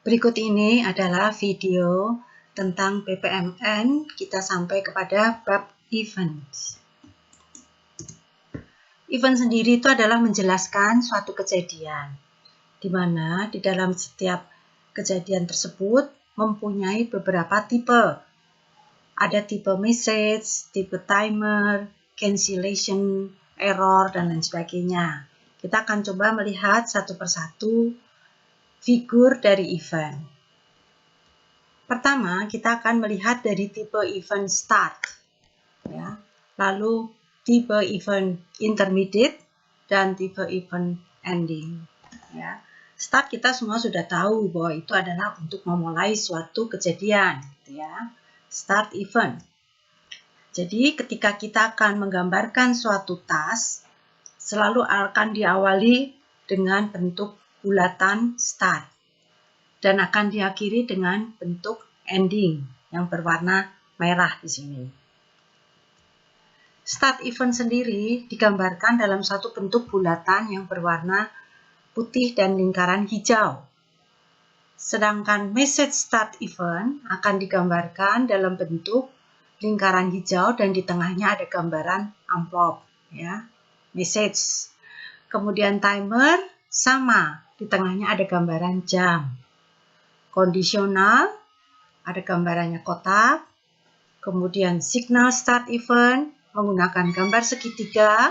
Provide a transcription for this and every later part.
Berikut ini adalah video tentang PPMN kita sampai kepada bab events. Event sendiri itu adalah menjelaskan suatu kejadian, di mana di dalam setiap kejadian tersebut mempunyai beberapa tipe. Ada tipe message, tipe timer, cancellation, error, dan lain sebagainya. Kita akan coba melihat satu persatu figur dari event. Pertama, kita akan melihat dari tipe event start, ya. Lalu tipe event intermediate dan tipe event ending, ya. Start kita semua sudah tahu bahwa itu adalah untuk memulai suatu kejadian, gitu ya. Start event. Jadi ketika kita akan menggambarkan suatu task, selalu akan diawali dengan bentuk bulatan start dan akan diakhiri dengan bentuk ending yang berwarna merah di sini. Start event sendiri digambarkan dalam satu bentuk bulatan yang berwarna putih dan lingkaran hijau. Sedangkan message start event akan digambarkan dalam bentuk lingkaran hijau dan di tengahnya ada gambaran amplop, ya. Message. Kemudian timer sama, di tengahnya ada gambaran jam. Kondisional, ada gambarannya kotak. Kemudian signal start event menggunakan gambar segitiga.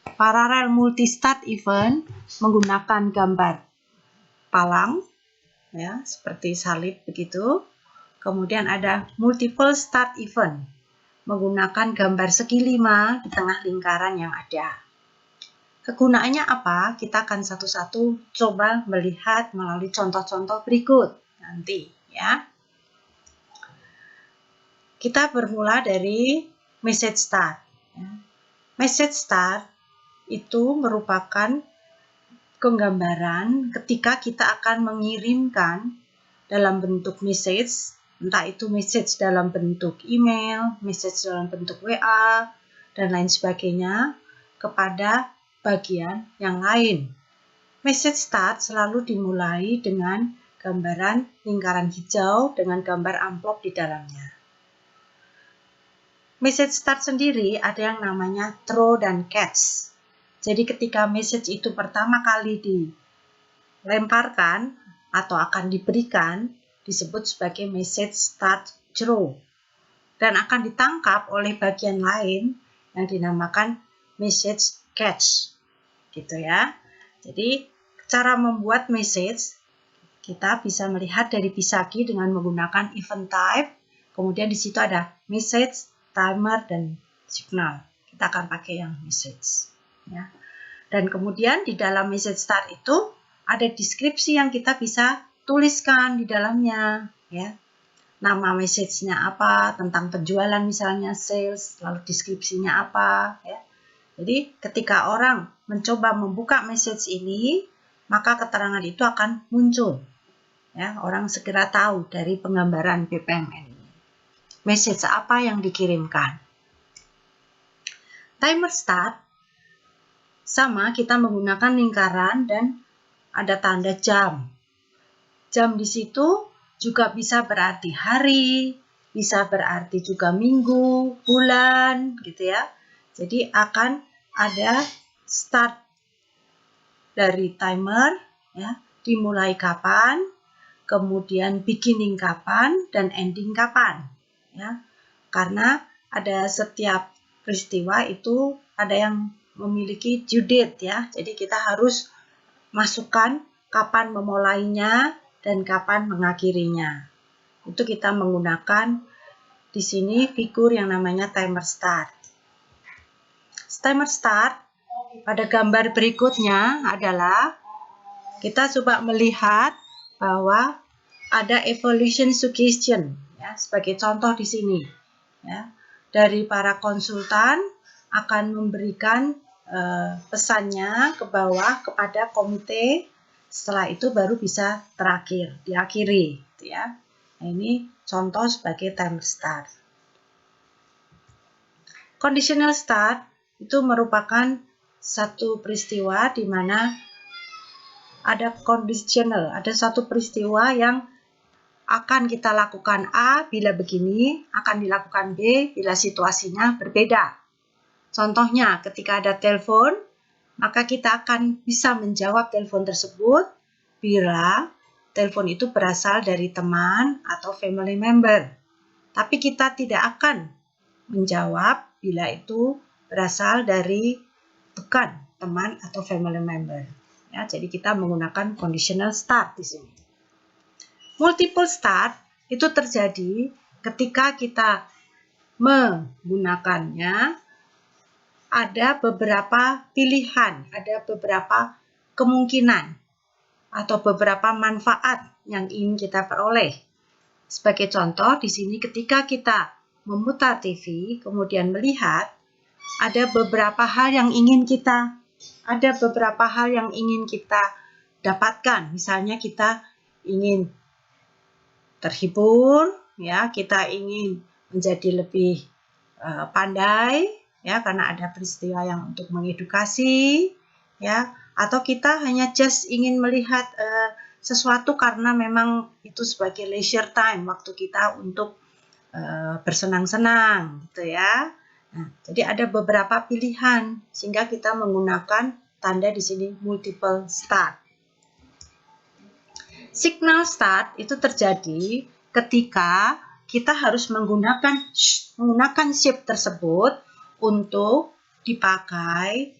Parallel multi start event menggunakan gambar palang, ya, seperti salib begitu. Kemudian ada multiple start event menggunakan gambar segi 5 di tengah lingkaran yang ada. Kegunaannya apa? Kita akan satu-satu coba melihat melalui contoh-contoh berikut nanti, ya. Kita bermula dari message start. Message start itu merupakan penggambaran ketika kita akan mengirimkan dalam bentuk message, entah itu message dalam bentuk email, message dalam bentuk WA, dan lain sebagainya kepada bagian yang lain. Message start selalu dimulai dengan gambaran lingkaran hijau dengan gambar amplop di dalamnya. Message start sendiri ada yang namanya throw dan catch. Jadi ketika message itu pertama kali dilemparkan atau akan diberikan, disebut sebagai message start throw. Dan akan ditangkap oleh bagian lain yang dinamakan message catch. Gitu ya. Jadi cara membuat message kita bisa melihat dari Pisagi dengan menggunakan event type. Kemudian di situ ada message, timer, dan signal. Kita akan pakai yang message, ya. Dan kemudian di dalam message start itu ada deskripsi yang kita bisa tuliskan di dalamnya, ya. Nama message-nya apa, tentang penjualan misalnya sales, lalu deskripsinya apa, ya. Jadi ketika orang mencoba membuka message ini, maka keterangan itu akan muncul, ya. Orang segera tahu dari penggambaran PPMN ini message apa yang dikirimkan. Timer start sama, kita menggunakan lingkaran dan ada tanda jam. Jam di situ juga bisa berarti hari, bisa berarti juga minggu, bulan, gitu ya. Jadi akan ada start dari timer, ya, dimulai kapan, kemudian beginning kapan, dan ending kapan, ya. Karena ada setiap peristiwa itu ada yang memiliki due date, ya. Jadi kita harus masukkan kapan memulainya dan kapan mengakhirinya. Itu kita menggunakan di sini figur yang namanya timer start. Timer start pada gambar berikutnya adalah kita coba melihat bahwa ada evolution suggestion, ya, sebagai contoh di sini, ya. Dari para konsultan akan memberikan pesannya ke bawah kepada komite, setelah itu baru bisa diakhiri, gitu ya. Nah, ini contoh sebagai timer start. Conditional start itu merupakan satu peristiwa di mana ada conditional, ada satu peristiwa yang akan kita lakukan A bila begini, akan dilakukan B bila situasinya berbeda. Contohnya, ketika ada telepon, maka kita akan bisa menjawab telepon tersebut bila telepon itu berasal dari teman atau family member. Tapi kita tidak akan menjawab bila itu berasal dari bukan teman atau family member. Ya, jadi kita menggunakan conditional start di sini. Multiple start itu terjadi ketika kita menggunakannya ada beberapa pilihan, ada beberapa kemungkinan atau beberapa manfaat yang ingin kita peroleh. Sebagai contoh, di sini ketika kita memutar TV, kemudian melihat, ada beberapa hal yang ingin kita dapatkan. Misalnya kita ingin terhibur, ya, kita ingin menjadi lebih pandai, ya, karena ada peristiwa yang untuk mengedukasi, ya, atau kita hanya just ingin melihat sesuatu karena memang itu sebagai leisure time, waktu kita untuk bersenang-senang, gitu ya. Nah, jadi ada beberapa pilihan sehingga kita menggunakan tanda di sini multiple start. Signal start itu terjadi ketika kita harus menggunakan shift tersebut untuk dipakai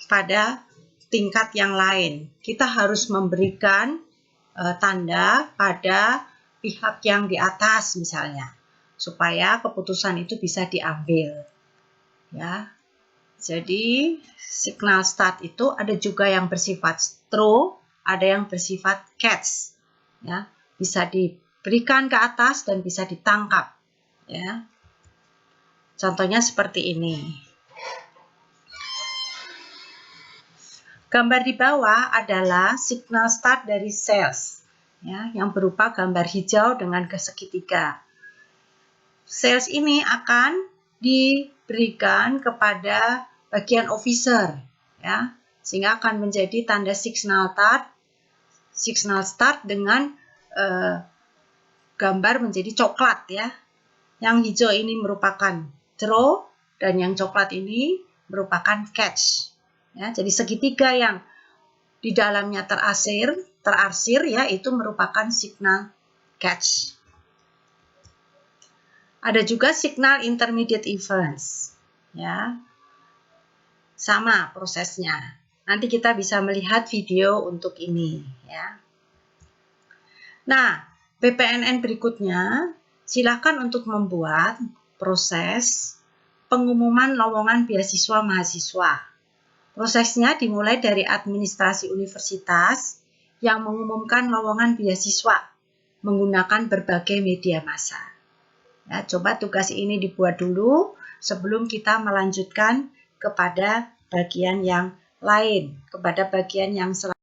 pada tingkat yang lain. Kita harus memberikan tanda pada pihak yang di atas misalnya, supaya keputusan itu bisa diambil. Ya. Jadi signal start itu ada juga yang bersifat throw, ada yang bersifat catch, ya, bisa diberikan ke atas dan bisa ditangkap, ya. Contohnya seperti ini. Gambar di bawah adalah signal start dari sales, ya, yang berupa gambar hijau dengan segitiga. Sales ini akan diberikan kepada bagian officer, ya, sehingga akan menjadi tanda signal start dengan gambar menjadi coklat, ya. Yang hijau ini merupakan throw dan yang coklat ini merupakan catch. Ya, jadi segitiga yang di dalamnya terarsir, ya, itu merupakan signal catch. Ada juga signal intermediate events, ya. Sama prosesnya. Nanti kita bisa melihat video untuk ini, ya. Nah, BPNN berikutnya, silakan untuk membuat proses pengumuman lowongan beasiswa mahasiswa. Prosesnya dimulai dari administrasi universitas yang mengumumkan lowongan beasiswa menggunakan berbagai media massa. Ya, coba tugas ini dibuat dulu sebelum kita melanjutkan kepada bagian yang lain, kepada bagian yang selanjutnya.